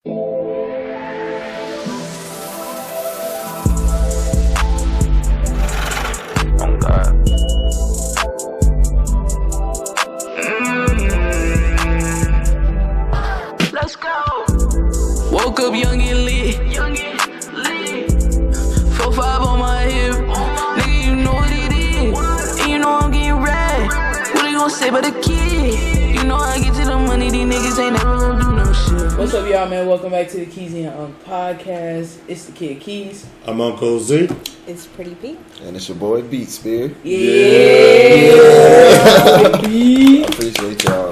Let's go. Woke up young and lit. 4-5 on my hip. Nigga, you know what it is. And you know I'm getting red. What they gonna say about the kid? You know I get to the money, these niggas ain't never gonna do no shit. What's up, y'all, man? Welcome back to the KeezyNUnk podcast. It's the kid Keys. I'm Uncle Z. It's PRETTYP. And it's your boy Beatspeare. Yeah. Appreciate y'all.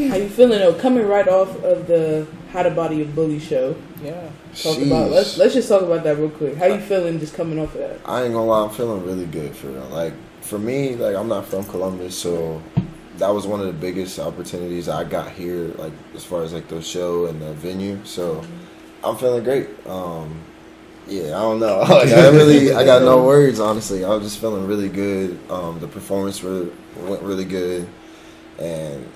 How you feeling though? Coming right off of the How to Body a Bully show. Yeah. Let's just talk about that real quick. How you feeling just coming off of that? I ain't gonna lie, I'm feeling really good for real. Like for me, like I'm not from Columbus, so that was one of the biggest opportunities I got here, like as far as like the show and the venue. So I'm feeling great. Yeah, I don't know. Like, I got no words, honestly. I was just feeling really good. The performance went really good, and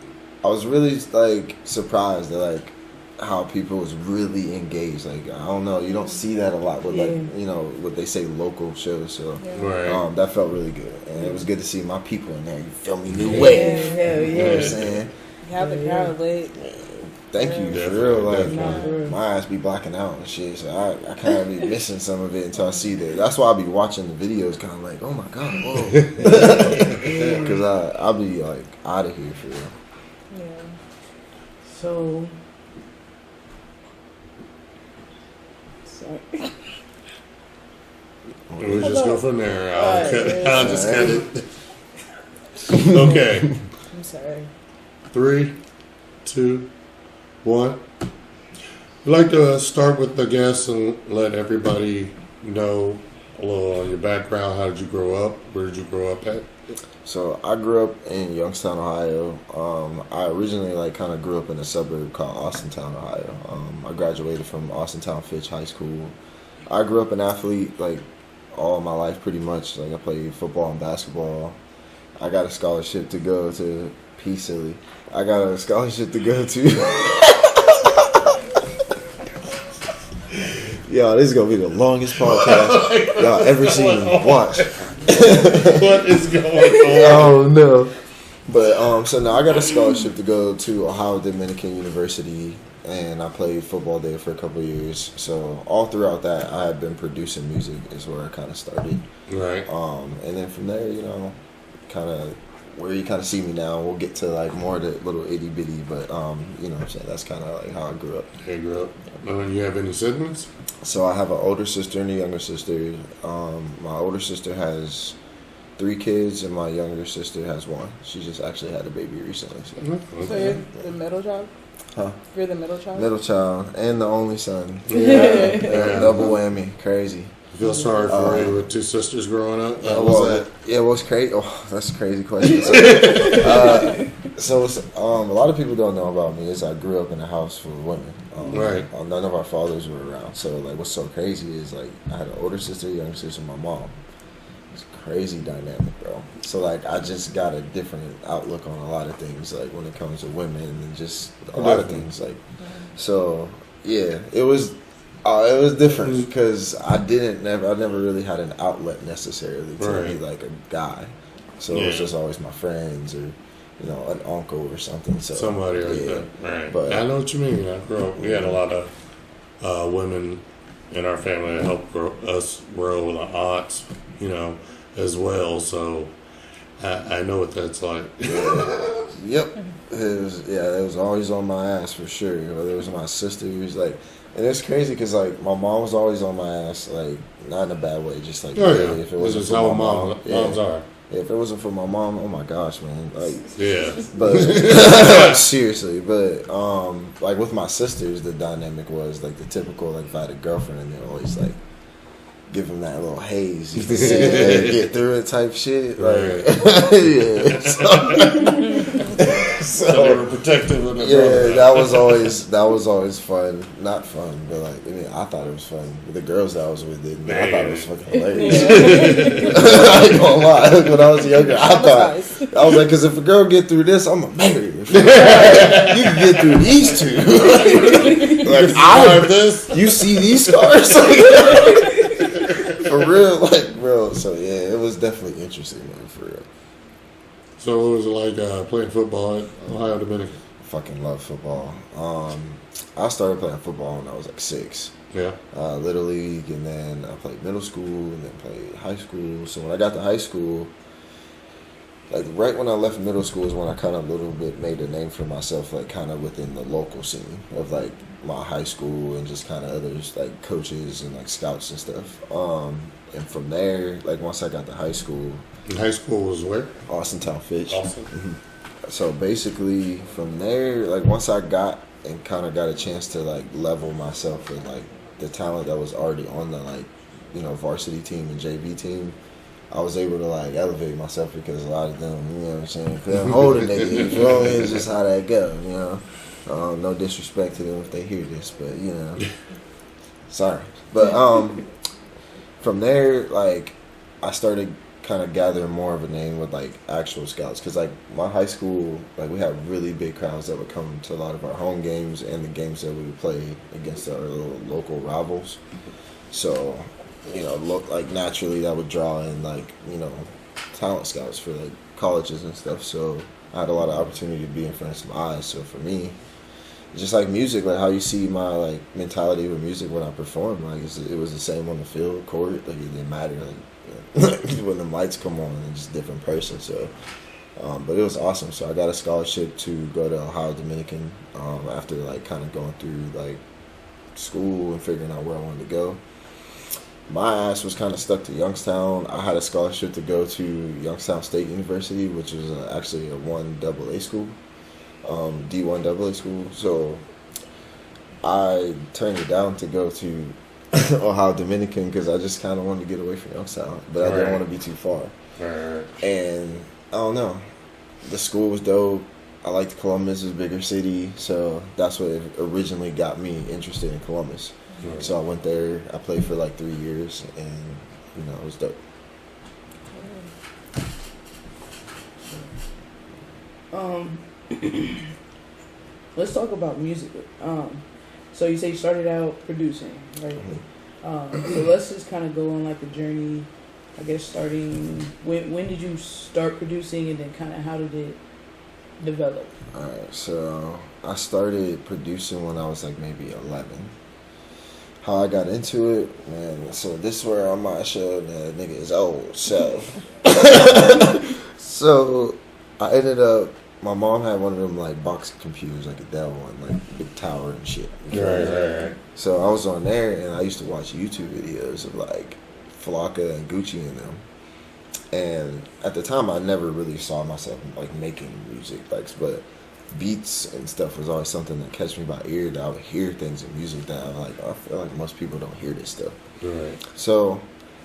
I was really like surprised at like how people was really engaged. Like I don't know, you don't see that a lot with like what they say local shows. So Right. that felt really good, and it was good to see my people in there. You feel me? New wave. Hell You know what I'm saying? Have the crowd lit. Thank you, for real. Like, my eyes be blacking out and shit, so I kind of be missing some of it until I see that. That's why I be watching the videos, kind of like, oh my god, whoa, because I'll be like out of here for real. Yeah. So, sorry. We just go from there. I'll just cut it. Okay. I'm sorry. 3, 2, 1. I'd like to start with the guests and let everybody know a little on your background. How did you grow up? Where did you grow up at? So I grew up in Youngstown, Ohio. I originally like kind of grew up in a suburb called Austintown, Ohio. I graduated from Austintown Fitch High School. I grew up an athlete like all my life pretty much. Like I played football and basketball. I got a scholarship to go to Silly. I got a scholarship to go to. Yo, this is gonna be the longest podcast y'all ever seen. Watch. What is going on? Oh no. But so now I got a scholarship to go to Ohio Dominican University, and I played football there for a couple of years. So all throughout that, I had been producing music is where I kind of started. Right. And then from there, kind of where you kind of see me now. We'll get to like more of the little itty bitty, but you know what I'm saying. That's kind of like how I grew up. You grew up. You have any siblings? So I have an older sister and a younger sister. My older sister has 3 kids, and my younger sister has 1. She just actually had a baby recently. So, Okay. So you're the middle child? Huh? You're the middle child? Middle child and the only son. Yeah. Double whammy, crazy. I feel sorry for you with 2 sisters growing up. Yeah, what's crazy? Oh, that's a crazy question. So a lot of people don't know about me is I grew up in a house full of women. Right. None of our fathers were around. So like, what's so crazy is like I had an older sister, younger sister, and my mom. It's a crazy dynamic, bro. So like, I just got a different outlook on a lot of things, like when it comes to women and just a lot of things. Like, so yeah, it was different because I never really had an outlet necessarily to be like a guy. So it was just always my friends or an uncle or something. So somebody like that, right? But I know what you mean. I grew up. We had a lot of women in our family that helped us grow, the aunts, as well. So I know what that's like. Yep. It was always on my ass for sure. Whether it was my sister who was like. And it's crazy because like my mom was always on my ass, like not in a bad way, just like if it wasn't for my mom, moms are. If it wasn't for my mom, oh my gosh, man, like but seriously, but like with my sisters, the dynamic was like the typical like if I had a girlfriend and they're always like give them that little haze, you can see it, get through it type shit, like So they were protective of their brother. that was always fun. Not fun, but like I thought it was fun. The girls that I was with didn't. I thought it was fucking hilarious. I ain't gonna lie. When I was younger, I was like, because if a girl get through this, I'm gonna marry her. You can get through these 2. like this. You see these scars? For real, like, bro. So yeah, it was definitely interesting, man. For real. So what was it like playing football at Ohio Dominican? Fucking love football. I started playing football when I was like 6. Yeah. Little league, and then I played middle school, and then played high school. So when I got to high school, like right when I left middle school is when I kind of a little bit made a name for myself, like kind of within the local scene of like my high school and just kind of others like coaches and like scouts and stuff. And from there, like once I got to high school. And high school was where? Austintown Fitch. Awesome. Mm-hmm. So basically from there, like once I got and kind of got a chance to like level myself with like the talent that was already on the like, you know, varsity team and JV team, I was able to like elevate myself because a lot of them, you know what I'm saying, couldn't hold a nigga, you feel me? It's just how that go, you know. No disrespect to them if they hear this, but you know, sorry. But from there, like I started kind of gathering more of a name with like actual scouts, because like my high school, like we had really big crowds that would come to a lot of our home games and the games that we would play against our little local rivals. So, you know, like naturally that would draw in like, you know, talent scouts for like colleges and stuff. So I had a lot of opportunity to be in front of some eyes. So for me, just like music, like how you see my like mentality with music when I perform, like it was the same on the field, court, like it didn't matter, like when the lights come on, it's just a different person. So, but it was awesome. So I got a scholarship to go to Ohio Dominican after like kind of going through like school and figuring out where I wanted to go. My ass was kind of stuck to Youngstown. I had a scholarship to go to Youngstown State University, which was actually a 1AA school, D1 AA school. So I turned it down to go to Ohio Dominican because I just kind of wanted to get away from Youngstown, but I didn't want to be too far. And I don't know, the school was dope. I liked Columbus, it was a bigger city, so that's what originally got me interested in Columbus. So I went there, I played for like 3 years, and you know, it was dope. Let's talk about music. So you say you started out producing, right? So let's just kind of go on like a journey, I guess, starting, when did you start producing, and then kind of how did it develop? Alright, so I started producing when I was like maybe 11. How I got into it, man, so this is where I might show that nigga is old, so. So I ended up, my mom had one of them like box computers, like a Dell one, like big tower and shit. Right. So I was on there and I used to watch YouTube videos of like Flocka and Gucci and them. And at the time I never really saw myself like making music, like, but beats and stuff was always something that catch me by ear, that I would hear things in music that I'm like, I feel like most people don't hear this stuff. Right. So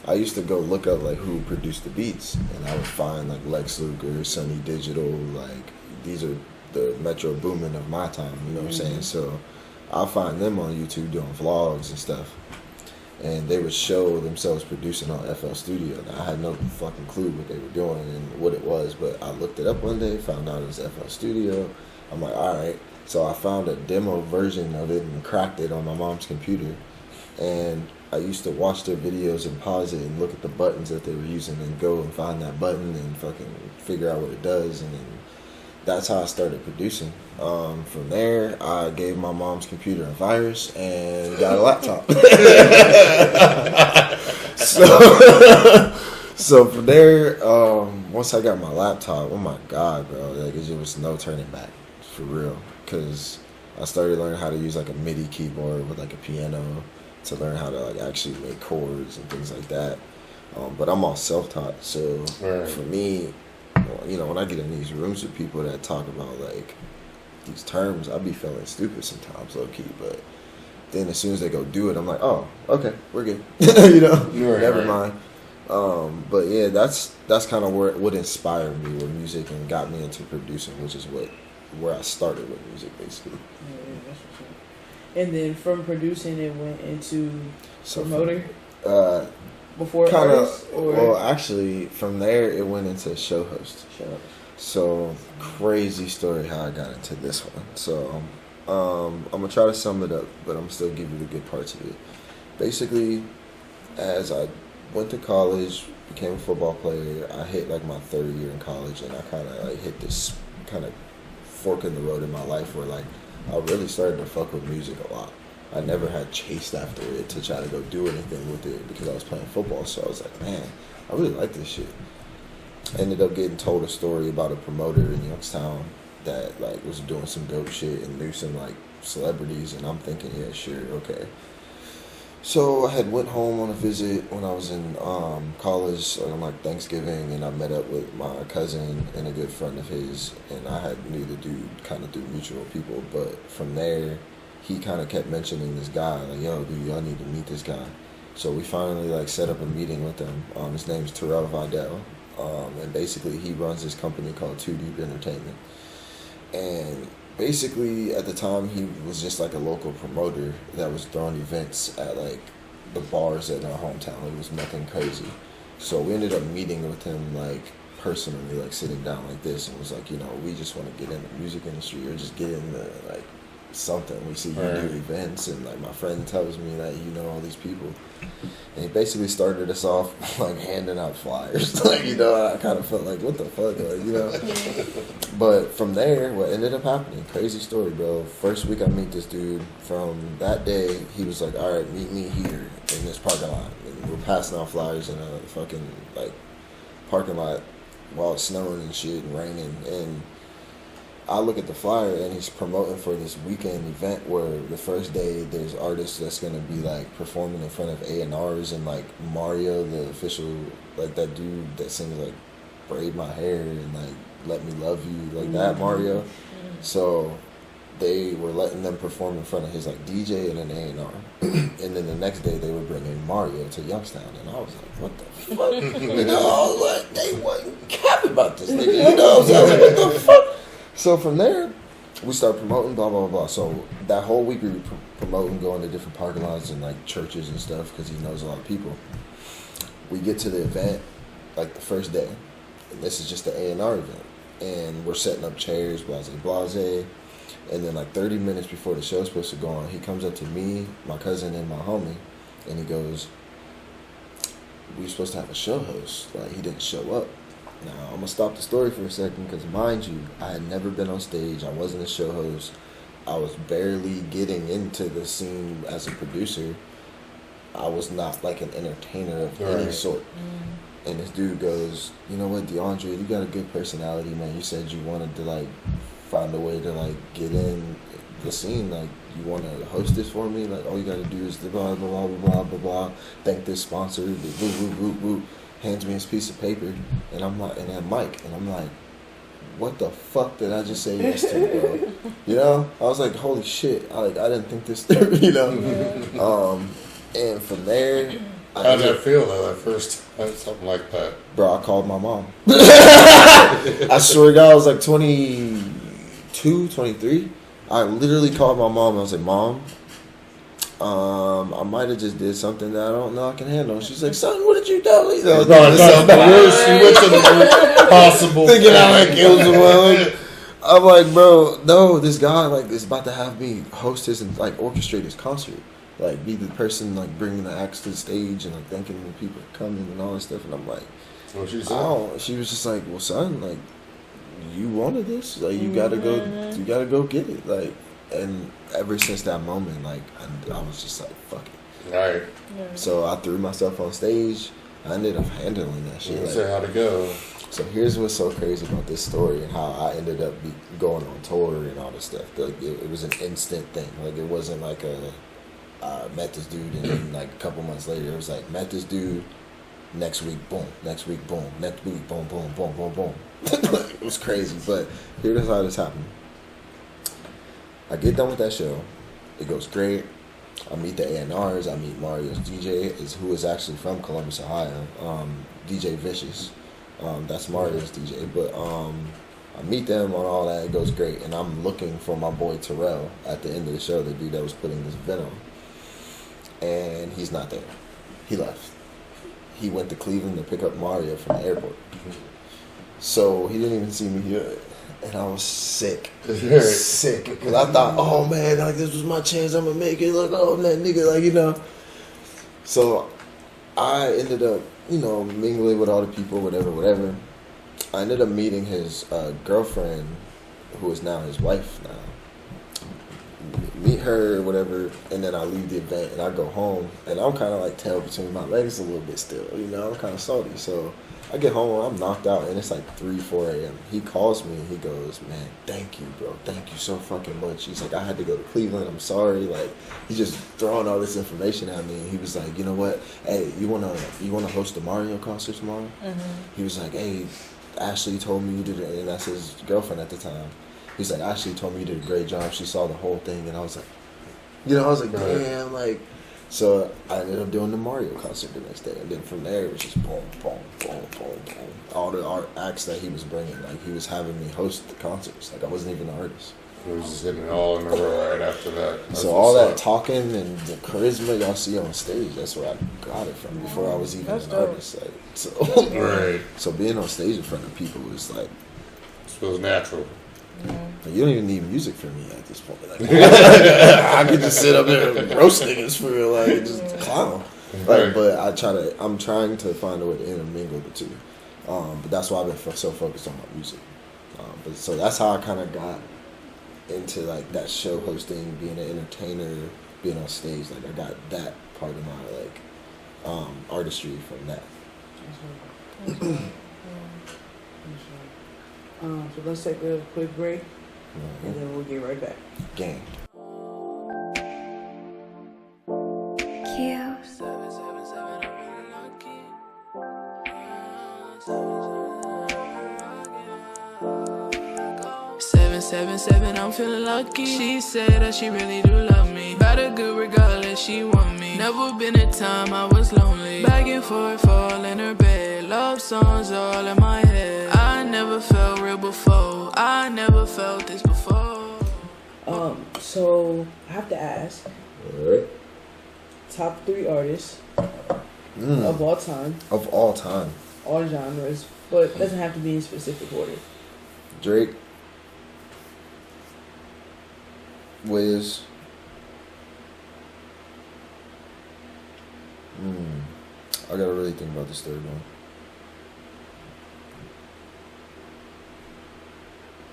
I used to go look up like who produced the beats, and I would find like Lex Luger, Sonny Digital, like these are the Metro Boomin of my time, you know what I'm saying? So I'll find them on YouTube doing vlogs and stuff, and they would show themselves producing on FL Studio. Now, I had no fucking clue what they were doing and what it was, but I looked it up one day, found out it was FL Studio. I'm like, alright. So I found a demo version of it and cracked it on my mom's computer, and I used to watch their videos and pause it and look at the buttons that they were using and go and find that button and fucking figure out what it does, and then that's how I started producing. From there, I gave my mom's computer a virus and got a laptop. So from there, once I got my laptop, oh my God, bro, like there was no turning back, for real. Because I started learning how to use like a MIDI keyboard with like a piano to learn how to like actually make chords and things like that. But I'm all self-taught, so for me, you know, when I get in these rooms with people that talk about like these terms, I be feeling stupid sometimes, low key. But then as soon as they go do it, I'm like, oh, okay, we're good. You know, never mind. But yeah, that's kind of what inspired me with music and got me into producing, which is where I started with music, basically. Yeah, that's what's up. And then from producing, it went into promoting. Before kind of, or? well, actually, from there it went into show host. So crazy story how I got into this one. So I'm gonna try to sum it up, but I'm still give you the good parts of it. Basically, as I went to college, became a football player, I hit like my third year in college, and I kind of like hit this kind of fork in the road in my life where like I really started to fuck with music a lot. I never had chased after it to try to go do anything with it because I was playing football. So I was like, man, I really like this shit. I ended up getting told a story about a promoter in Youngstown that like was doing some dope shit and knew some like celebrities, and I'm thinking, yeah, sure, okay. So I had went home on a visit when I was in college on like Thanksgiving, and I met up with my cousin and a good friend of his, and I had knew the dude kind of through mutual people. But from there, he kind of kept mentioning this guy, like, yo, dude, y'all need to meet this guy. So we finally like set up a meeting with him. His name's Terrell Vidal, and basically he runs this company called 2D Entertainment. And basically, at the time, he was just like a local promoter that was throwing events at like the bars in our hometown. It was nothing crazy. So we ended up meeting with him like personally, like sitting down like this, and was like, you know, we just want to get in the music industry or just get in the like something. We see you do events, and like my friend tells me that you know all these people, and he basically started us off like handing out flyers. Like, you know, I kind of felt like, what the fuck, like, you know. But from there, what ended up happening, crazy story, bro. First week I meet this dude. From that day, he was like, all right, meet me here in this parking lot. And we're passing out flyers in a fucking like parking lot while it's snowing and shit and raining. And I look at the flyer, and he's promoting for this weekend event where the first day there's artists that's gonna be like performing in front of A&Rs, and like Mario, the official, like that dude that sings like "Braid My Hair" and like "Let Me Love You," like that Mario. So they were letting them perform in front of his like DJ and an A&R, and then the next day they were bringing Mario to Youngstown, and I was like, what the fuck? You know, I was like, they wasn't capping about this nigga. You know, I was like, what the fuck? So from there, we start promoting, blah, blah, blah. So that whole week we were promoting, going to different parking lots and like churches and stuff because he knows a lot of people. We get to the event like the first day, and this is just the A&R event. And we're setting up chairs, blase. And then like 30 minutes before the show's supposed to go on, he comes up to me, my cousin, and my homie, and he goes, we were supposed to have a show host. Like, he didn't show up. Now, I'm going to stop the story for a second because, mind you, I had never been on stage. I wasn't a show host. I was barely getting into the scene as a producer. I was not like an entertainer of any sort. And this dude goes, you know what, DeAndre, you got a good personality, man. You said you wanted to like find a way to like get in the scene. Like, you want to host this for me? Like, all you got to do is the blah, blah, blah, blah, blah, blah. Thank this sponsor. Woo. Hands me his piece of paper, and I'm like, and then Mike, and I'm like, what the fuck did I just say yes to, bro? You know, I was like, holy shit, I didn't think this through, you know. And from there, how did that feel though? At first, something like that, bro. I called my mom. I swear to God, I was like 22, 23. I literally called my mom. And I was like, Mom, I might have just did something that I don't know I can handle. She's like, son, what did you do? You know, the worst. You went to the worst possible. Thinking I like killed someone. I'm like, bro, no, this guy like is about to have me host his and like orchestrate his concert, like be the person like bringing the acts to the stage and like thanking the people for coming and all that stuff. And I'm like, what she said? Oh, she was just like, well, son, like you wanted this, like you gotta go get it, like. And ever since that moment, like, I was just like, fuck it. Right. Yeah. So I threw myself on stage. I ended up handling that shit. You Like, say how to go. so here's what's so crazy about this story and how I ended up going on tour and all this stuff. Like, it was an instant thing. Like, it wasn't like met this dude and then like a couple months later, it was like, met this dude, next week, boom, next week, boom, next week, boom, boom, boom, boom, boom. It was crazy, but here's how this happened. I get done with that show. It goes great. I meet the A&Rs. I meet Mario's DJ, who is actually from Columbus, Ohio. DJ Vicious. That's Mario's DJ. But I meet them on all that. It goes great. And I'm looking for my boy Terrell at the end of the show, the dude that was putting this event on. And he's not there. He left. He went to Cleveland to pick up Mario from the airport. So he didn't even see me here. and I was sick, sick, because I thought, oh man, like this was my chance, I'm gonna make it. Look, oh that nigga, like, you know. So I ended up, you know, mingling with all the people, whatever. I ended up meeting his girlfriend, who is now his wife now. Meet her, whatever, and then I leave the event and I go home, and I'm kind of like tail between my legs a little bit still, you know, I'm kind of salty. So I get home, I'm knocked out, and it's like 3-4 a.m. He calls me and he goes, man, thank you, bro, thank you so fucking much. He's like, I had to go to Cleveland, I'm sorry. Like, he's just throwing all this information at me. He was like, you know what, hey, you wanna host the Mario concert tomorrow? He was like, hey, Ashley told me you did it, and that's his girlfriend at the time. He's like, Ashley told me you did a great job. She saw the whole thing, and I was like, you know, I was like, damn, like. So I ended up doing the Mario concert the next day, and then from there it was just boom, boom, boom, boom, boom. All the art acts that he was bringing, like he was having me host the concerts. Like I wasn't even an artist. It was just hitting it all in a row right after that. That's so all that talking and the charisma y'all see on stage, that's where I got it from before I was even an artist. Like, so, right. So being on stage in front of people was like, it feels natural. Like, you don't even need music from me at this point. Like, I could just sit up there and roast niggas for real, like just clown. Like, but I'm trying to find a way to intermingle the two. But that's why I've been so focused on my music. But so that's how I kind of got into like that show hosting, being an entertainer, being on stage. Like I got that part of my like artistry from that. So let's take a quick break, and then we'll get right back. Gang. Cute. 777, I'm feeling lucky. She said that she really do love me. Got a good regardless, she want me. Never been a time I was lonely. Back and forth, all in her bed. Love songs all in my head. I never felt real before. I never felt this before. So I have to ask, top 3 artists of all time. Of all time. All genres, but it doesn't have to be in specific order. Drake. Wiz. I gotta really think about this third one.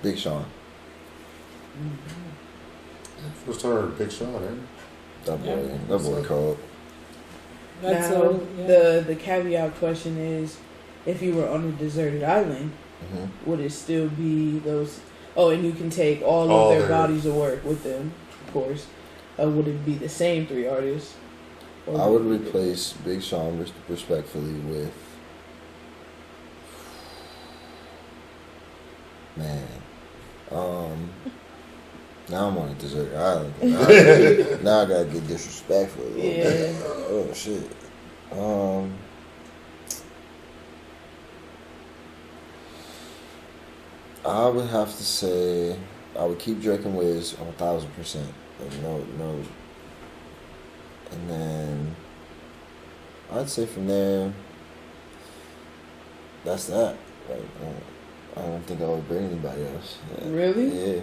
Big Sean. First time I heard Big Sean, That boy cold. That's Now, the caveat question is, if you were on a deserted island, would it still be those? Oh, and you can take all of their bodies of work with them, of course. Would it be the same 3 artists? I would replace Big Sean respectfully with, man. Now I'm on a desert island. Now I gotta get disrespectful a little bit. Oh shit. I would have to say I would keep Drake and Wiz on 1,000%. Like no. And then I'd say from there, that's that. Like I don't think I would bring anybody else. Yeah. Really? Yeah.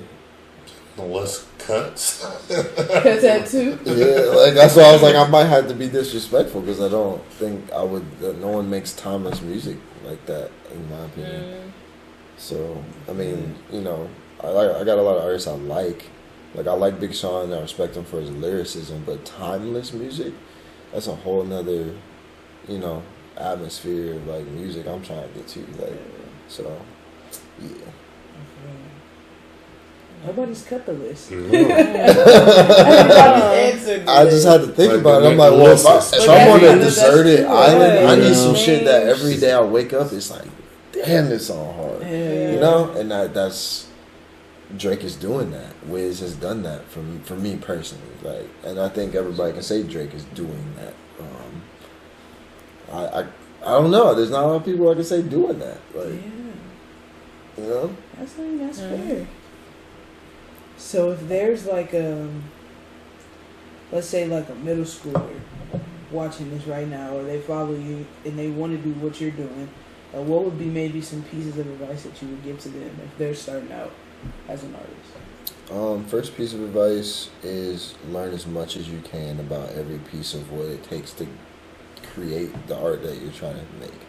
Unless cuts. Cuts that too? Yeah, like that's why I was like, I might have to be disrespectful because I don't think I would. No one makes timeless music like that, in my opinion. So I mean, you know, I got a lot of artists I like. Like I like Big Sean and I respect him for his lyricism, but timeless music, that's a whole nother, you know, atmosphere of like music I'm trying to get to. Like, so yeah. Nobody's cut the list. I just had to think about it. I'm like, well, if I'm on a deserted island, I need some shit that every day I wake up, it's like, damn, this song hard. You know? And that's Drake is doing that. Wiz has done that for me personally. Like, and I think everybody can say Drake is doing that. I don't know. There's not a lot of people I can say doing that. Like, you know? That's fair. So if there's like let's say like a middle schooler watching this right now, or they follow you and they want to do what you're doing, what would be maybe some pieces of advice that you would give to them if they're starting out as an artist? First piece of advice is learn as much as you can about every piece of what it takes to create the art that you're trying to make.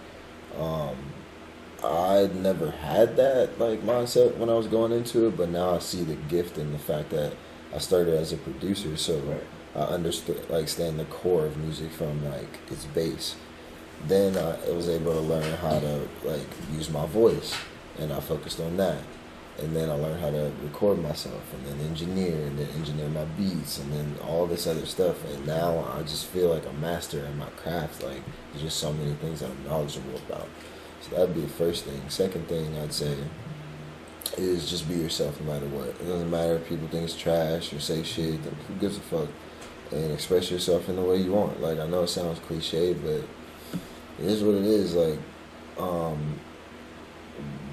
I never had that like mindset when I was going into it, but now I see the gift in the fact that I started as a producer, so I understand the core of music from like its base. Then I was able to learn how to like use my voice, and I focused on that. And then I learned how to record myself, and then engineer my beats, and then all this other stuff. And now I just feel like a master in my craft. Like there's just so many things I'm knowledgeable about. So that'd be the first thing. Second thing I'd say is just be yourself no matter what. It doesn't matter if people think it's trash or say shit. Who gives a fuck? And express yourself in the way you want. Like I know it sounds cliche, but it is what it is. Like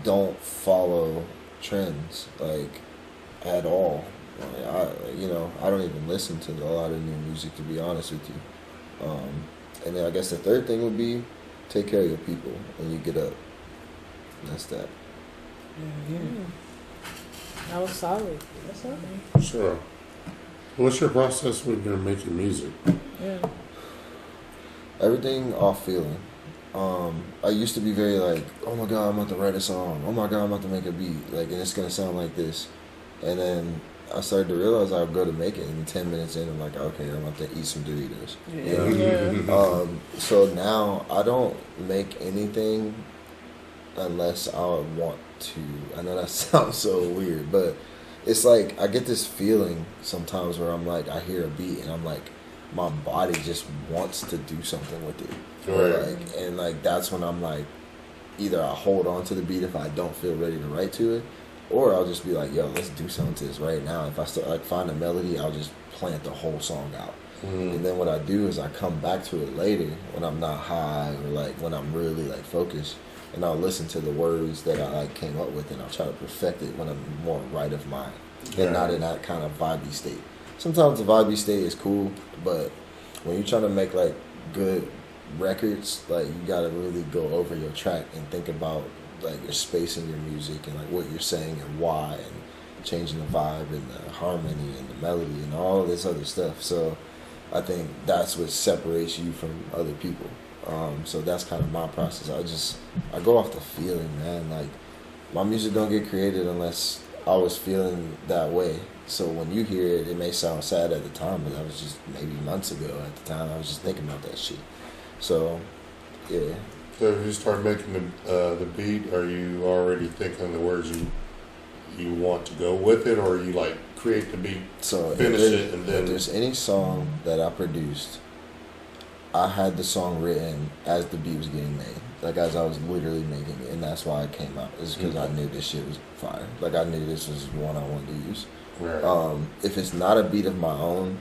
don't follow trends like at all. Like, I don't even listen to a lot of new music, to be honest with you. And then I guess the third thing would be take care of your people when you get up. That's that. Mm-hmm. That was solid. That's solid. Sure. What's your process when you're making music? Yeah. Everything off feeling. I used to be very like, oh my god, I'm about to write a song. Oh my god, I'm about to make a beat. Like, and it's gonna sound like this. And then I started to realize I would go to make it, and 10 minutes in, I'm like, okay, I'm about to eat some Doritos. Yeah. So now I don't make anything unless I want to. I know that sounds so weird, but it's like I get this feeling sometimes where I'm like, I hear a beat and I'm like, my body just wants to do something with it. Right. Like that's when I'm like, either I hold on to the beat if I don't feel ready to write to it, or I'll just be like, yo, let's do something to this right now. If I start like find a melody, I'll just plant the whole song out. And then what I do is I come back to it later when I'm not high or like when I'm really like focused, and I'll listen to the words that I like came up with, and I'll try to perfect it when I'm more right of mind and not in that kind of vibey state. Sometimes the vibey state is cool, but when you're trying to make like good records, like you gotta really go over your track and think about like your space in your music and like what you're saying and why, and changing the vibe and the harmony and the melody and all this other stuff. So I think that's what separates you from other people. So that's kind of my process. I go off the feeling, man. Like my music don't get created unless I was feeling that way. So when you hear it, it may sound sad at the time, but that was just maybe months ago. At the time, I was just thinking about that shit. So, yeah. So if you start making the beat, are you already thinking the words you want to go with it, or you like create the beat, so finish it, and then if there's any song that I produced, I had the song written as the beat was getting made, like as I was literally making it, and that's why it came out. Is because I knew this shit was fire. Like I knew this was one I wanted to use. Right. If it's not a beat of my own,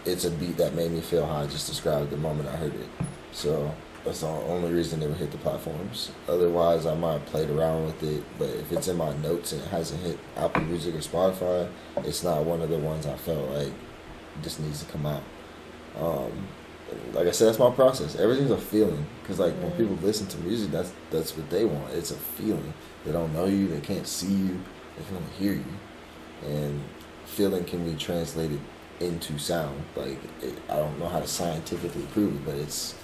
it's a beat that made me feel how I just described the moment I heard it. So that's the only reason it would hit the platforms. Otherwise, I might have played around with it, but if it's in my notes and it hasn't hit Apple Music or Spotify, it's not one of the ones I felt like just needs to come out. Like I said, that's my process. Everything's a feeling, because like when people listen to music, that's what they want. It's a feeling. They don't know you, they can't see you, they can only hear you, and feeling can be translated into sound. Like I don't know how to scientifically prove it, but it's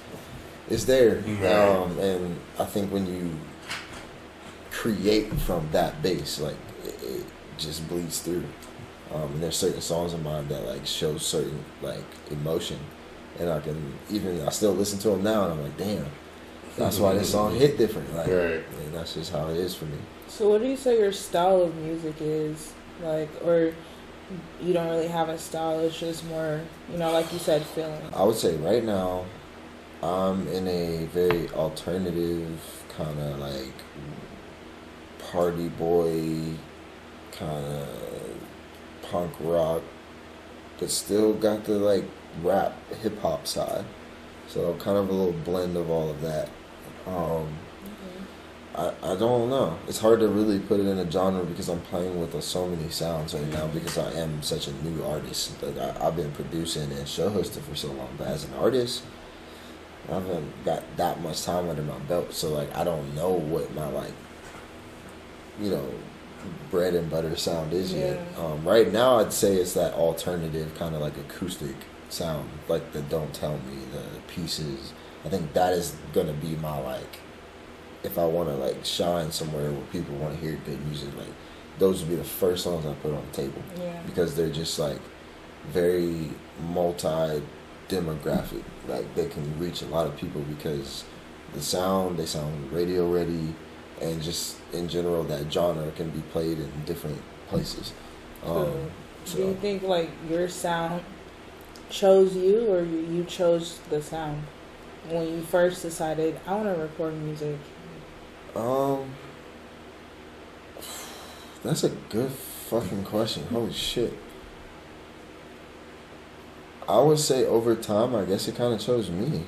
there. And I think when you create from that base, like it just bleeds through. And there's certain songs of mine that like show certain like emotion, and I still listen to them now, and I'm like, damn, that's why this song hit different. Like, and that's just how it is for me. So what do you say your style of music is? Like, or you don't really have a style, it's just more, like you said, feeling? I would say right now, I'm in a very alternative kind of like party boy, kind of punk rock, but still got the like rap hip hop side. So kind of a little blend of all of that. I don't know. It's hard to really put it in a genre because I'm playing with so many sounds right now because I am such a new artist. Like I've been producing and show hosting for so long, but as an artist, I haven't got that much time under my belt, so like I don't know what my like, you know, bread and butter sound is yet. Right now, I'd say it's that alternative kind of like acoustic sound, like the Don't Tell Me, the Pieces. I think that is gonna be my like, if I want to like shine somewhere where people want to hear good music, like those would be the first songs I put on the table, because they're just like very multi-demographic. Like they can reach a lot of people because they sound radio ready, and just in general that genre can be played in different places. Do you think like your sound chose you, or you chose the sound when you first decided I want to record music? That's a good fucking question. Holy shit. I would say over time, I guess it kind of chose me.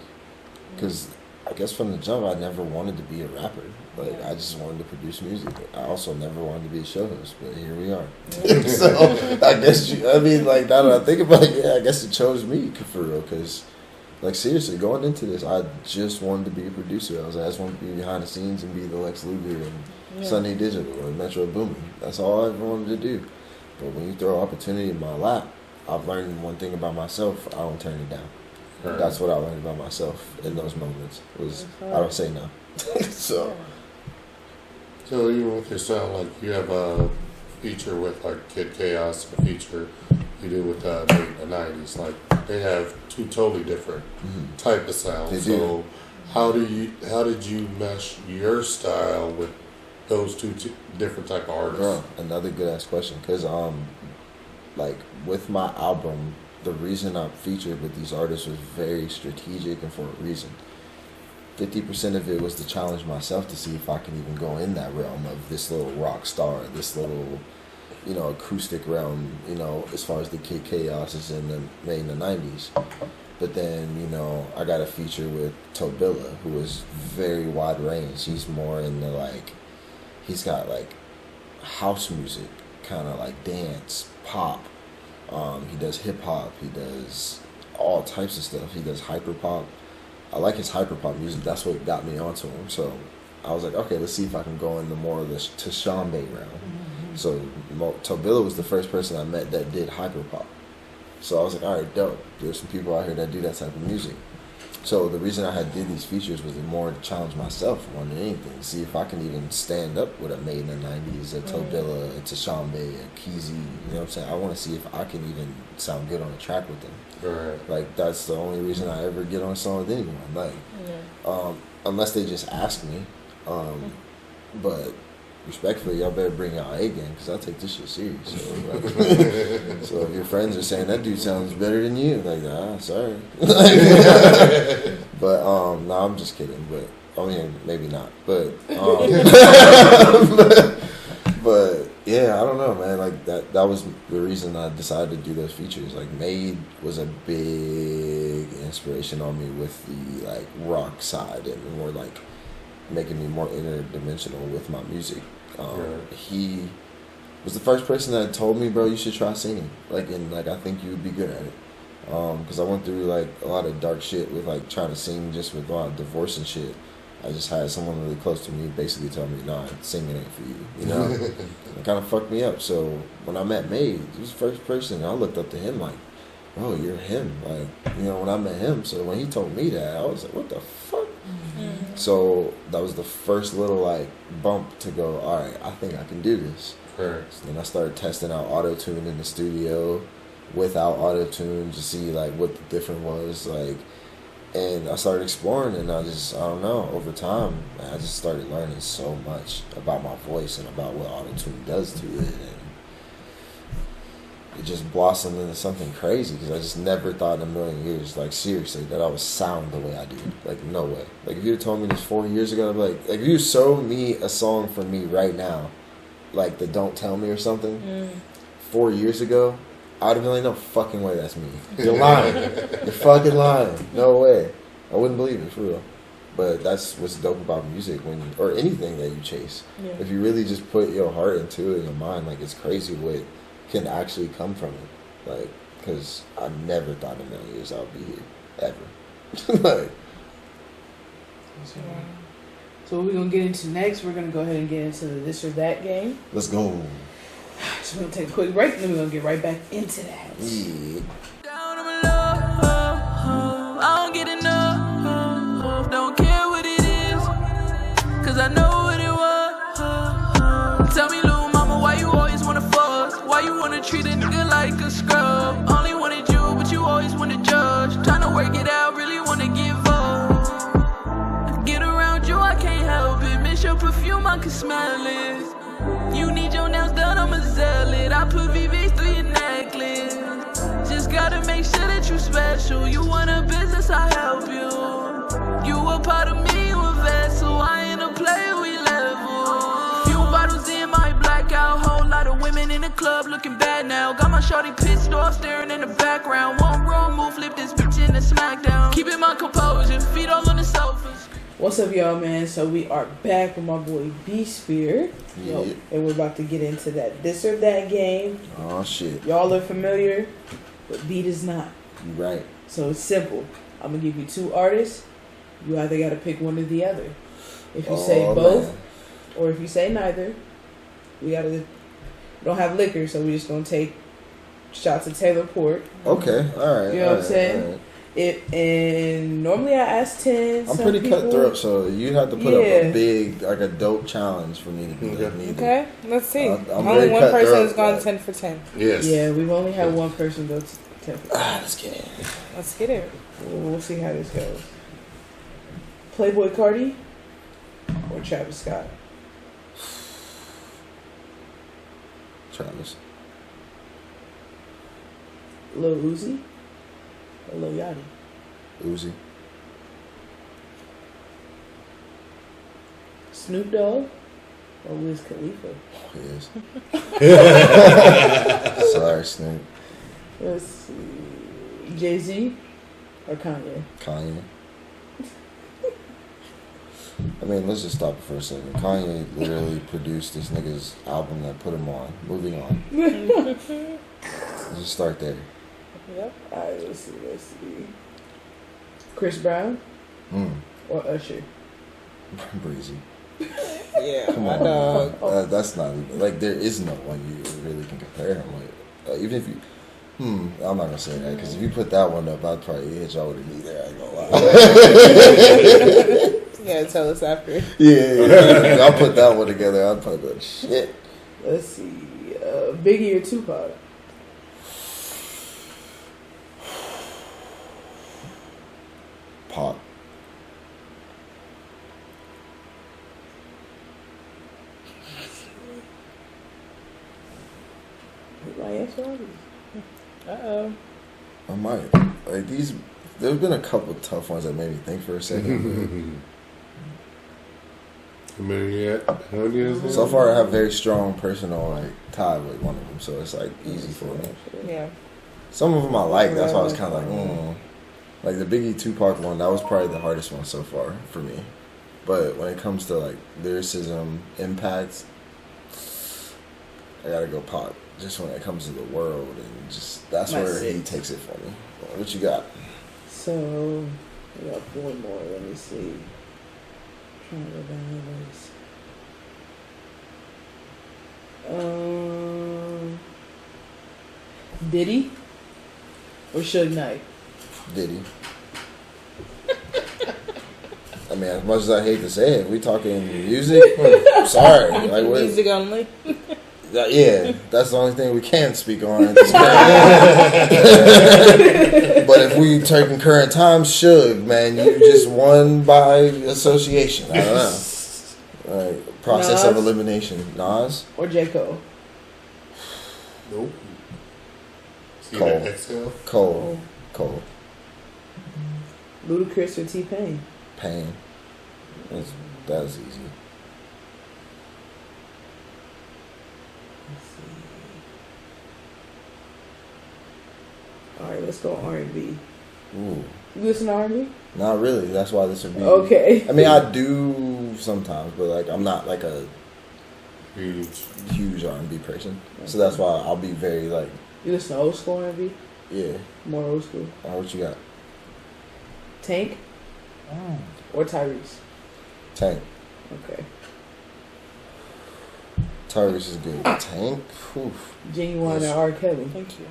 Because I guess from the jump, I never wanted to be a rapper. Like, I just wanted to produce music. I also never wanted to be a show host, but here we are. So, I guess, now that I think about it, I guess it chose me for real. Because, like, seriously, going into this, I just wanted to be a producer. I just wanted to be behind the scenes and be the Lex Luger and Sunday Digital or Metro Boomin. That's all I ever wanted to do. But when you throw opportunity in my lap, I've learned one thing about myself: I don't turn it down. Right. That's what I learned about myself in those moments. Was I don't say no. So even with your sound, like you have a feature with like Kid Chaos, a feature you do with Nate in the '90s. Like they have two totally different type of sounds. So how did you mesh your style with those two different type of artists? Bro, another good ass question, because like with my album, the reason I featured with these artists was very strategic and for a reason. 50% of it was to challenge myself to see if I can even go in that realm of this little rock star, this little, you know, acoustic realm, you know, as far as the Kid Chaos is made in the 90s. But then, you know, I got a feature with Tobilla, who is very wide range. He's more in the like, he's got like house music, kind of like dance, pop. He does hip hop. He does all types of stuff. He does hyper pop. I like his hyper pop music. That's what got me onto him. So I was like, okay, let's see if I can go into more of the Tashambe realm. So Tobilla was the first person I met that did hyper pop. So I was like, all right, dope. There's some people out here that do that type of music. So the reason I did these features was more to challenge myself more than anything. See if I can even stand up with a Made in the 90s, a Tobilla, a Tashambe, a KEEZY. You know what I'm saying? I want to see if I can even sound good on a track with them. Right. Like, that's the only reason I ever get on a song with anyone. Like, unless they just ask me. But respectfully, y'all better bring y'all A game, because I take this shit serious. So, like, so if your friends are saying that dude sounds better than you, like, sorry. But no, I'm just kidding. But I mean, maybe not. But but yeah, I don't know, man. Like that was the reason I decided to do those features. Like Made was a big inspiration on me with the like rock side and more like making me more interdimensional with my music. He was the first person that told me, bro, you should try singing. Like, and like I think you would be good at it. Because I went through like a lot of dark shit with like trying to sing, just with a lot of divorce and shit. I just had someone really close to me basically tell me, nah, singing ain't for you, you know? It kind of fucked me up. So when I met Made, he was the first person, and I looked up to him like, oh, you're him. Like, you know, when I met him, so when he told me that, I was like, what the fuck? So that was the first little like bump to go, all right, I think I can do this. Right. So then I started testing out auto-tune in the studio without auto-tune to see like what the difference was, like, and I started exploring, and I don't know, over time I just started learning so much about my voice and about what auto-tune does to it, and it just blossomed into something crazy, because I just never thought in a million years, like seriously, that I would sound the way I do. Like, no way. Like, if you had told me this 4 years ago, I'd be like if you showed me a song for me right now, like the Don't Tell Me or something, 4 years ago, I'd have been like, no fucking way that's me. You're lying. You're fucking lying. No way. I wouldn't believe it, for real. But that's what's dope about music, or anything that you chase. Yeah. If you really just put your heart into it and your mind, like, it's crazy what can actually come from it. Like, because I never thought in a million years I would be here. Ever. Like, So what we're gonna get into next, we're gonna go ahead and get into the this or that game. Let's go. So we're gonna take a quick break and then we're gonna get right back into that. Yeah. Down on my love, I don't get enough. Don't care what it is, cause I know what it was. Tell me, little mama, why you always wanna fuss? Why you wanna treat a nigga like a scrub? Only wanted you, but you always wanna judge. Trying to work it out, really wanna give up. Get around you, I can't help it. Miss your perfume, I can smell it. You need your nails done, I'ma sell it. I put VVs through your necklace. Just gotta make sure that you special. You want a business, I help you. You a part of me, you a vessel. I ain't a player, we level. Few bottles in my blackout. Whole lot of women in the club looking bad now. Got my shorty pissed off, staring in the background. One wrong move, flip this bitch in the smackdown. Keeping my composure, feet all on the sofa. What's up, y'all, man? So we are back with my boy Beatspeare. Yeah. And we're about to get into that this or that game. Oh shit. Y'all are familiar, but Beat is not. You right. So it's simple. I'm gonna give you two artists. You either gotta pick one or the other. If you say both, man. or if you say neither, we don't have liquor, so we're just gonna take shots of Taylor Port. Okay. All right. You know what I'm saying? Right. And normally I ask 10. I'm some pretty people, cutthroat, so you have to put up a big, like a dope challenge for me to be like me. Okay, let's see. I'm Only very one person cutthroat, has gone like- 10 for 10. Yes. Yeah, we've only had one person go to 10. Let's get it. Let's get it. We'll see how this goes. Playboy Cardi or Travis Scott? Travis. Lil Uzi or Lil Yachty? Uzi. Snoop Dogg or Wiz Khalifa? Yes. Sorry, Snoop. Let's see. Jay-Z or Kanye? Kanye. I mean, let's just stop it for a second. Kanye literally produced this nigga's album that put him on. Moving on. Let's just start there. Yep. Alright, let's see. Chris Brown or Usher? Breezy. Yeah, Come my on. dog. That's not even, like, there is no one you really can compare him with. Even if you, I'm not gonna say that, because if you put that one up, I'd probably hit y'all with a knee there. I ain't gonna lie. Yeah, tell us after. Yeah. I'll put that one together. I'd probably be like, shit. Let's see. Biggie or Tupac? Pop. Why answer all these? Uh-oh. I might. Like, these, there's been a couple tough ones that made me think for a second. How many yet? How many is there? So far, I have very strong personal, like, tie with one of them, so it's, like, easy for me. Yeah. Some of them I like, that's why I was kind of like, Like, the Biggie Tupac one, that was probably the hardest one so far for me. But when it comes to, like, lyricism, impact, I gotta go Pac. Just when it comes to the world, and just, that's where he takes it for me. What you got? So, we got one more. Let me see. Trying to go down the list. Diddy or Suge Knight? Diddy. I mean, as much as I hate to say it, we talking music. Sorry, like what? Music only. Yeah, that's the only thing we can speak on. But if we taking current times, Suge, man, you just won by association. I don't know. Like, process of Nas? elimination. Nas? Or J. Cole? Nope. See Cole. that exhale? Cole. Ludacris or T-Pain? Pain. That's easy. Let's see. Alright, let's go R&B. Ooh. You listen to R&B? Not really. That's why this would be. Okay. I mean, I do sometimes, but like I'm not like a huge R&B person. So that's why I'll be very like. You listen to old school R&B? Yeah. More old school. What you got? Tank or Tyrese? Tank. Okay. Tyrese is good. Tank. Oof. Genuine and R. Kelly. Thank you.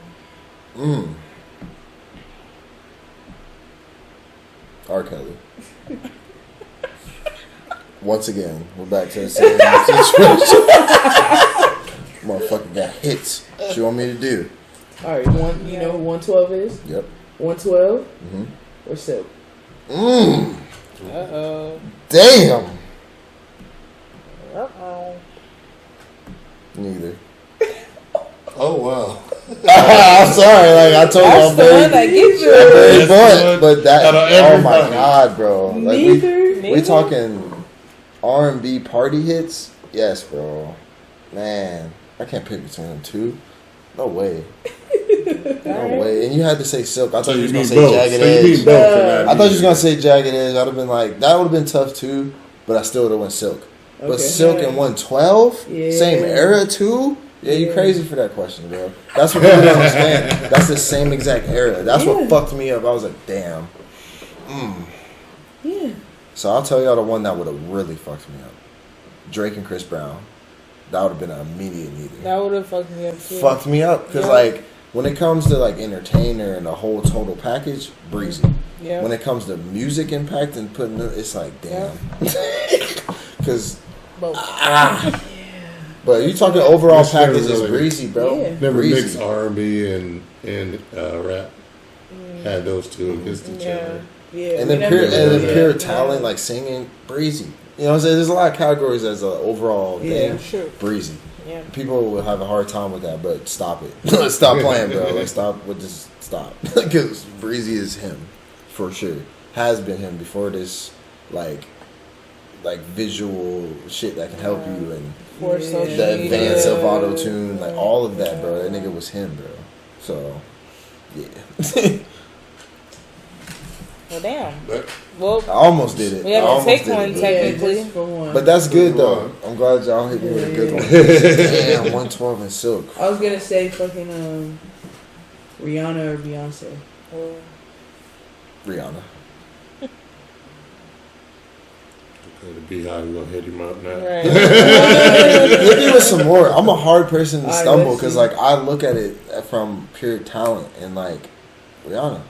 R. Kelly. Once again, we're back to the same situation. Motherfucker got hits. What you want me to do? All right, you know who 112 is? Yep. 112 or Silk? Uh-oh. Damn. Uh-oh. Neither. Oh wow. I'm sorry. Like I told you, That's I'm the one very, that gets you. very That's but that. out of Oh my everybody. god, bro. Like Neither. we talking R&B party hits. Yes, bro. Man, I can't pick between them two. No way. No way. And you had to say Silk. I thought you was gonna say Jagged Edge. I thought you was gonna say Jagged Edge. I'd have been like, that would have been tough too. But I still would have went Silk. But Okay. Silk and 112, Yeah. same era too. Yeah, you crazy for that question, bro. That's what people don't understand. That's the same exact era. That's what fucked me up. I was like, damn. Yeah. So I'll tell y'all the one that would have really fucked me up. Drake and Chris Brown. That would have been an immediate neither. That would have fucked me up too. Fucked me up because Yeah. like when it comes to like entertainer and the whole total package, breezy. Yeah. When it comes to music impact and putting it, it's like damn. Because but you talking overall This never package is really- breezy, bro. Yeah. Never breezy. mixed R&B and rap. Had those two against each other. Yeah. And we then never did. pure talent, like singing, breezy. You know what I'm saying? There's a lot of categories as an overall thing. Sure. Breezy. Yeah. People will have a hard time with that, but stop it. Stop playing, bro. Like, stop. Just stop. Because breezy is him, for sure. Has been him before this, like visual shit that can help you and For social the media. advance of auto-tune, like all of that, bro. That nigga was him, bro. So, yeah. Well, damn. But Well, I almost did it. We have I to almost take did one, it, bro. technically. Yeah, just for one. But that's good, Good though. one. I'm glad y'all hit me with a good one. Damn, 112 and Silk. I was gonna say fucking Rihanna or Beyonce. Rihanna. okay, the Beehive gonna hit him up now. right. Hit me with some more. I'm a hard person to Alright, stumble let's because, see. like, I look at it from pure talent and, like, Rihanna.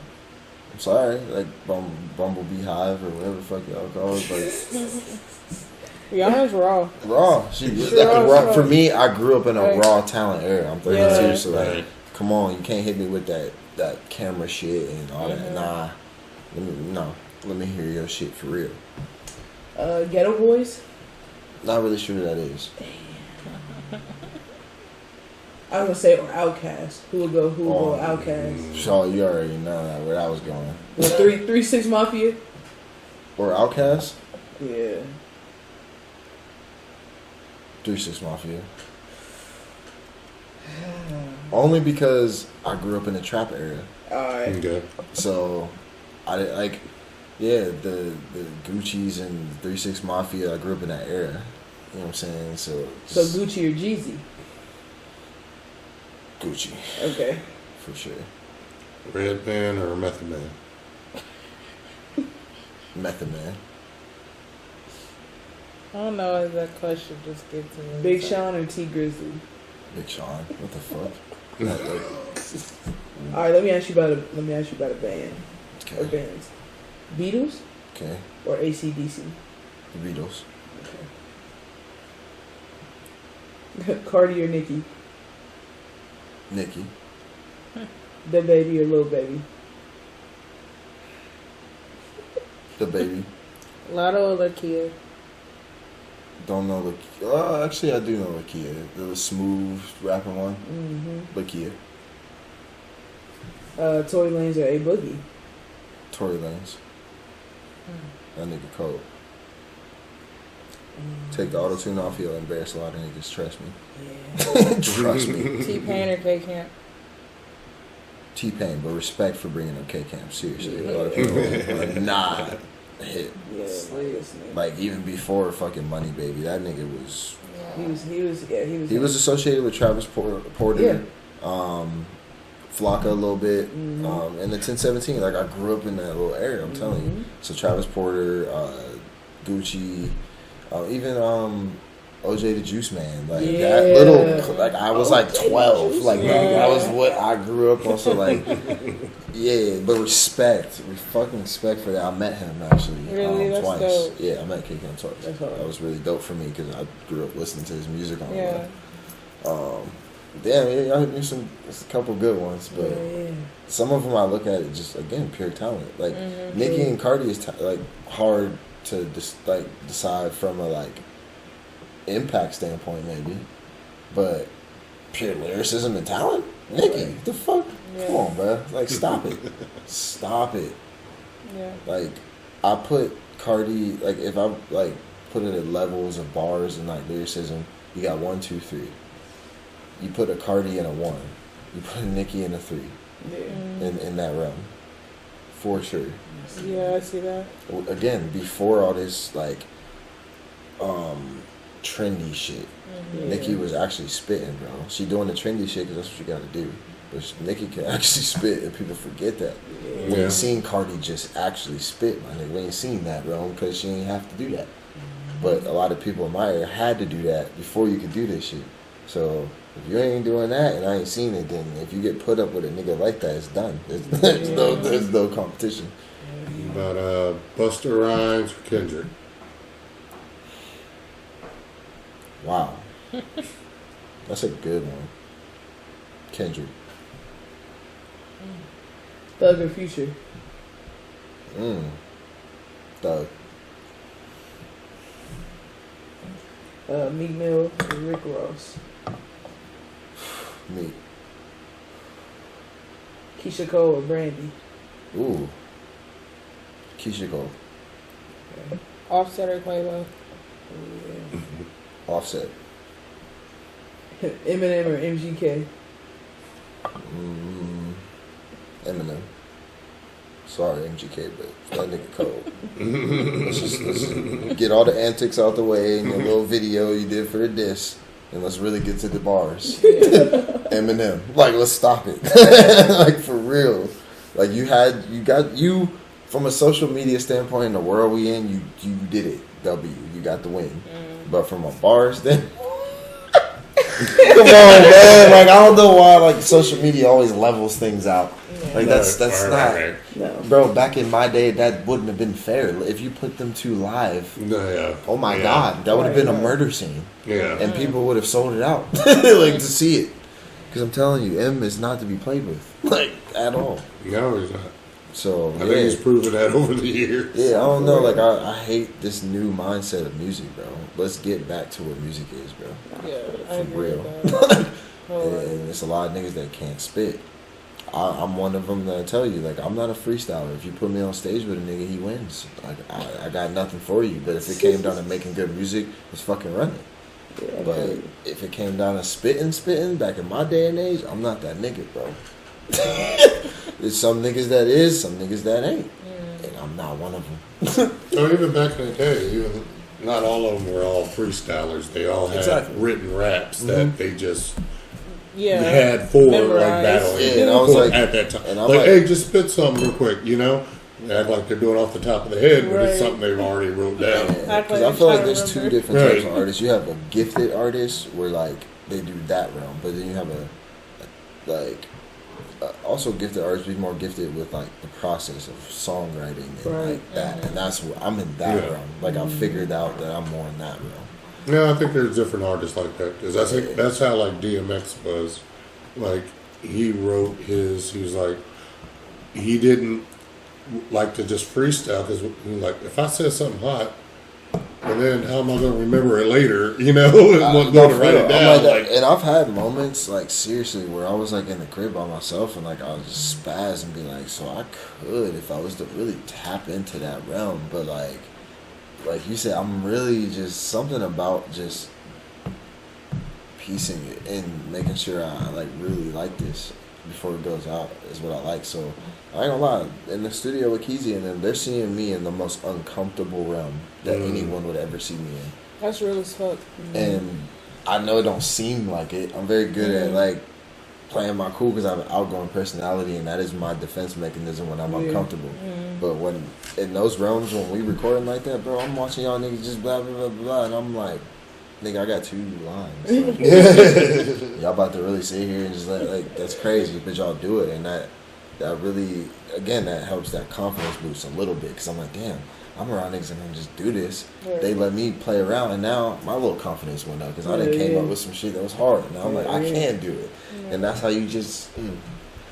I'm sorry, like, Bumblebee Hive or whatever the fuck y'all call it, but Rihanna's raw. raw. She Sure, like, raw. sure. For me, I grew up in a Right. raw talent era. I'm 32, Yeah. so, like, Right. come on, you can't hit me with that camera shit and all that. Nah. Let me hear your shit for real. Ghetto Boys. Not really sure who that is. I was gonna say or Outkast. Who would go Outkast? So you already know where that was going. The 3-6 Mafia. Or Outkast? Yeah. 3-6 Mafia. Only because I grew up in the trap era. Alright. Okay. So I didn't like the Gucci's and 3-6 Mafia, I grew up in that era. You know what I'm saying? So Gucci or Jeezy. Gucci, Okay. for sure. Red Man or Method Man? Method Man. I don't know if that question just gets me. Big Sean or T Grizzly. Big Sean. What the fuck? Alright, let me ask you about a band. Or Okay. bands. Beatles Okay. or AC/DC? The Beatles. Okay. Cardi or Nicki? Nicki. The Baby or Lil Baby? The Baby. Lotto or Lakia? Don't know Lakia. Actually, I do know Lakia. The smooth rapping one. Mm-hmm. Lakia. Tory Lanez or A Boogie? Tory Lanez. That nigga cold. Take the auto-tune off, he'll embarrass a lot of niggas. Trust me. Yeah. Trust me. T-Pain or K-Camp? T-Pain, but respect for bringing up K-Camp. Seriously. A lot of people are not hit. Yeah, seriously. Like, even before fucking Money Baby, that nigga was... He was associated with Travis Porter. Yeah. Flocka a little bit. Mm-hmm. And the 1017. Like, I grew up in that little area, I'm telling you. So, Travis Porter, Gucci... Even OJ the Juice Man, like Yeah. that little, like I was like OJ the 12, Juice like Man. that was what I grew up on. So like, yeah, but respect, we fucking respect for that. I met him actually Really? That's twice. dope. Yeah, I met KeezyNUnk twice. That's hard. That was really dope for me because I grew up listening to his music on the Yeah. way. Damn, yeah, I knew a couple good ones, but Yeah. some of them I look at it just again pure talent. Like Mm-hmm. Nicki and Cardi is like hard to decide from a like impact standpoint maybe, but pure lyricism and talent, Nicki, what the fuck? Yeah. Come on, bro. Like stop it, stop it. Yeah. Like I put Cardi, like if I like put it at levels of bars and like lyricism, you got 1, 2, 3. You put a Cardi in a 1. You put a Nicki in a 3. Yeah. In that realm, for sure. Yeah, I see that. Again, before all this like trendy shit, Nicki was actually spitting, bro. She doing the trendy shit because that's what you got to do. But Nicki can actually spit, and people forget that. We ain't seen Cardi just actually spit, my nigga. We ain't seen that, bro, because she ain't have to do that. But a lot of people in my area had to do that before you could do this shit. So if you ain't doing that and I ain't seen it, then if you get put up with a nigga like that, it's done. There's no competition. But Busta Rhymes for Kendrick. Wow. That's a good one. Kendrick. Thug or Future? Thug. Meek Mill or Rick Ross? Me. Keisha Cole or Brandy? Ooh. Keisha Cole. Offset or Quavo? Offset. Eminem or MGK? Eminem. Sorry, MGK, but that nigga cold. let's get all the antics out the way and your little video you did for the diss, and let's really get to the bars. Eminem, like let's stop it, like for real. Like you from a social media standpoint in the world we in, you did it. You got the win. But from a bars then. Come on, man. Like I don't know why like social media always levels things out. Like that's not No. bro, back in my day that wouldn't have been fair. If you put them two live, oh my god, that would have been a murder scene. Yeah. And people would have sold it out. Like to see it. Because I'm telling you, M is not to be played with. Like at all. No, he's not. So I think he's proven that over the years. yeah, I don't know. Like I hate this new mindset of music, bro. Let's get back to what music is, bro. Yeah, I For agree real. with that. And it's a lot of niggas that can't spit. I'm one of them that tell you, like, I'm not a freestyler. If you put me on stage with a nigga, he wins. Like, I got nothing for you. But if it came down to making good music, let's fucking run it. Yeah, But if it came down to spitting, back in my day and age, I'm not that nigga, bro. There's some niggas that is, some niggas that ain't. And I'm not one of them. So even back in the day, even not all of them were all freestylers. They all had written raps that they just had for memorized. like battling. Yeah, and I was like, at that time, and I'm like, like, hey, just spit something real quick, you know. They act like they're doing off the top of the head, but it's Right. something they've already wrote down. because I feel like there's two different types Right. of artists. You have a gifted artist where like they do that realm, but then you have also gifted artists be more gifted with like the process of songwriting and like that, and that's what I'm in that realm. Like I figured out that I'm more in that realm. Yeah, I think there's different artists like that because I think that's how like DMX was. Like he wrote his, he was like he didn't like to just freestyle because he was like, if I said something hot, and then how am I going to remember it later? You know, and going to write it down. Like, and I've had moments like seriously where I was like in the crib by myself and like I would just spaz and be like, so I could if I was to really tap into that realm, but like you said, I'm really just something about just piecing it and making sure I like really like this before it goes out is what I like. So I ain't gonna lie, in the studio with KEEZY and them, they're seeing me in the most uncomfortable realm that anyone would ever see me in. That's real as fuck. And I know it don't seem like it. I'm very good at like playing my cool because I have an outgoing personality, and that is my defense mechanism when I'm uncomfortable. But when in those realms, when we recording like that, bro, I'm watching y'all niggas just blah blah blah blah, and I'm like, nigga, I got 2 lines. Like, y'all about to really sit here and just like that's crazy, but y'all do it, and that really, again, that helps that confidence boost a little bit, because I'm like, damn, I'm around niggas and I just do this. Right. They let me play around, and now my little confidence went up because I done came up with some shit that was hard. Now I'm like, I can do it, and that's how you just.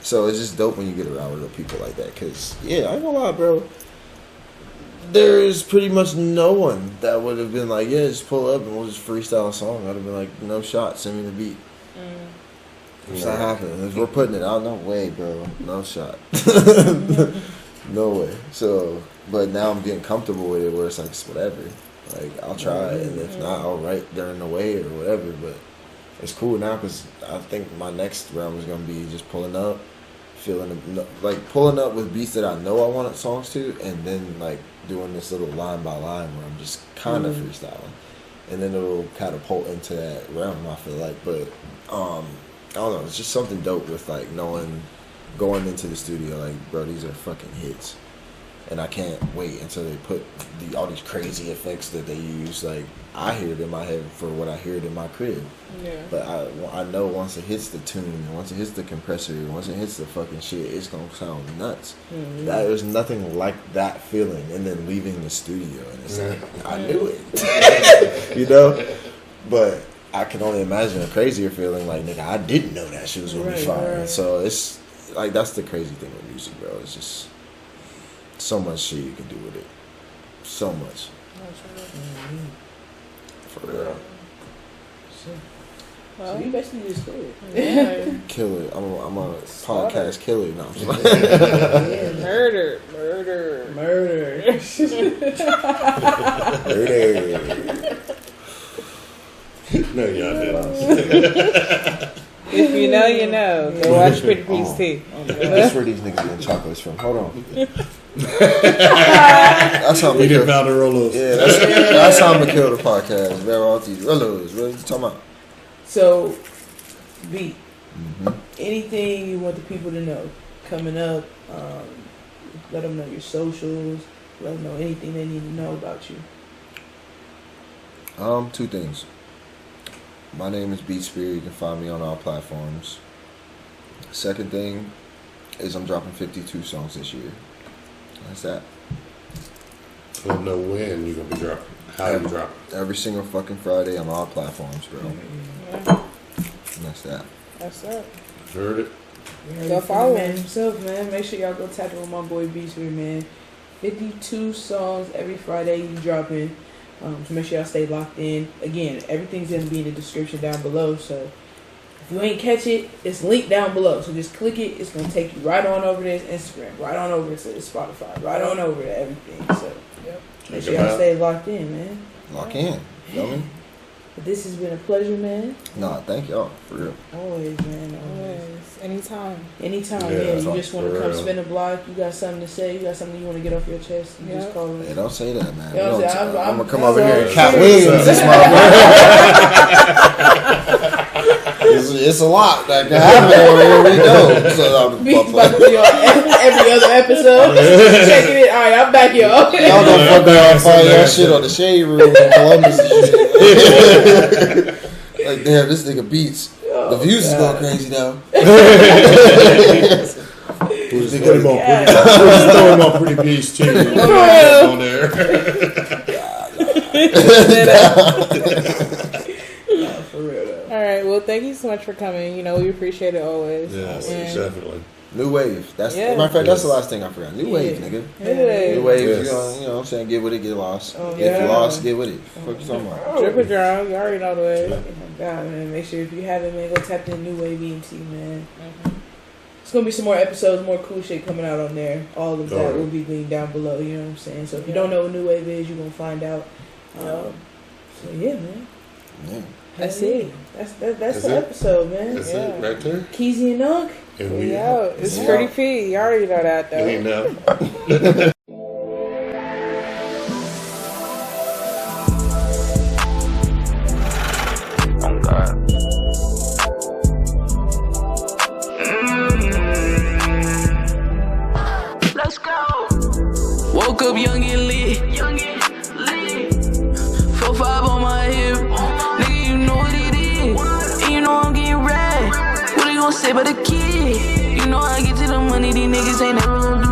So it's just dope when you get around with people like that, because I ain't gonna lie, bro. There's pretty much no one that would have been like, yeah, just pull up and we'll just freestyle a song. I'd have been like, no shot, send me the beat. It's not happening. If we're putting it out, no way, bro. No shot. No way. So, but now I'm getting comfortable with it where it's like, it's whatever. Like, I'll try it, and if not, I'll write during the way or whatever. But it's cool now because I think my next round is going to be just pulling up, pulling up with beats that I know I wanted songs to, and then, like, doing this little line by line where I'm just kind of freestyling. And then it'll catapult into that realm, I feel like. But, I don't know, it's just something dope with, like, knowing, going into the studio, like, bro, these are fucking hits. And I can't wait until they put all these crazy effects that they use. Like, I hear it in my head for what I hear it in my crib. Yeah. But I know once it hits the tune, once it hits the compressor, once it hits the fucking shit, it's going to sound nuts. There's nothing like that feeling. And then leaving the studio, and it's like, I knew it. You know? But I can only imagine a crazier feeling like, nigga, I didn't know that shit was going to be fire. Right. So it's, like, that's the crazy thing with music, bro. It's just so much shit you can do with it. So much. For real. So you basically just kill it. Yeah. Kill it. I'm a podcast killer now. Murder. No, y'all didn't. If you know, you know. Go watch PRETTYP's tea. That's where these niggas getting chocolates from. Hold on. That's how I'm gonna kill. Yeah, that's how I'm gonna kill the podcast. Man, all these Rolos. What are you talking about? So, B, anything you want the people to know coming up? Let them know your socials. Let them know anything they need to know about you. 2 things. My name is Beatspeare. You can find me on all platforms. Second thing is I'm dropping 52 songs this year. That's that. I don't know when you're going to be dropping. How you drop it? Every single fucking Friday on all platforms, bro. And that's that. That's it. Heard it. Go follow him himself, man. Make sure y'all go tap in with my boy Beatspeare, man. 52 songs every Friday you dropping. So make sure y'all stay locked in. Again, everything's going to be in the description down below. So if you ain't catch it, it's linked down below. So just click it. It's going to take you right on over to his Instagram, right on over to his Spotify, right on over to everything. So make sure y'all stay locked in, man. Lock in. Feel me? But this has been a pleasure, man. Nah, thank y'all. For real. Always, man. Always. Anytime. Anytime, yeah. You just want to come spin a block. You got something to say. You got something you want to get off your chest. You just call it. Hey, don't say that, man. You know I'm going to come over here and cat wings. It's a lot that can happen. Here we go. So Beats about to be on every other episode. Checking it. All right, I'm back, y'all. Y'all gonna fucking find y'all shit on the Shade Room in Columbus and shit. Like, damn, this nigga Beats. The views is going crazy now. We'll just throw him on Pretty Peace too. On there. For real though. All right. Well, thank you so much for coming. You know, we appreciate it always. Yes, definitely. New wave. That's matter of fact, that's the last thing I forgot. New wave, nigga. New wave. You know what I'm saying? Get with it, get lost. If you lost, get with it. What you talking about? Drip it down. You already know the way. Oh my God, man. Make sure if you haven't, man, go tap in New Wave EMT, man. It's gonna be some more episodes, more cool shit coming out on there. All of that will be linked down below. You know what I'm saying? So if you don't know what New Wave is, you're gonna find out. So yeah, man. Yeah. That's it. That's the episode, man. That's it right there. KeezyNUnk. And we out. It's PRETTYP. You already know that, though. You know. Woke up young and lit. 4-5 on my hip. Nigga, you know what it is. And you know I'm getting rad. What they gon' say about the kid? You know I get to the money, these niggas ain't never gon'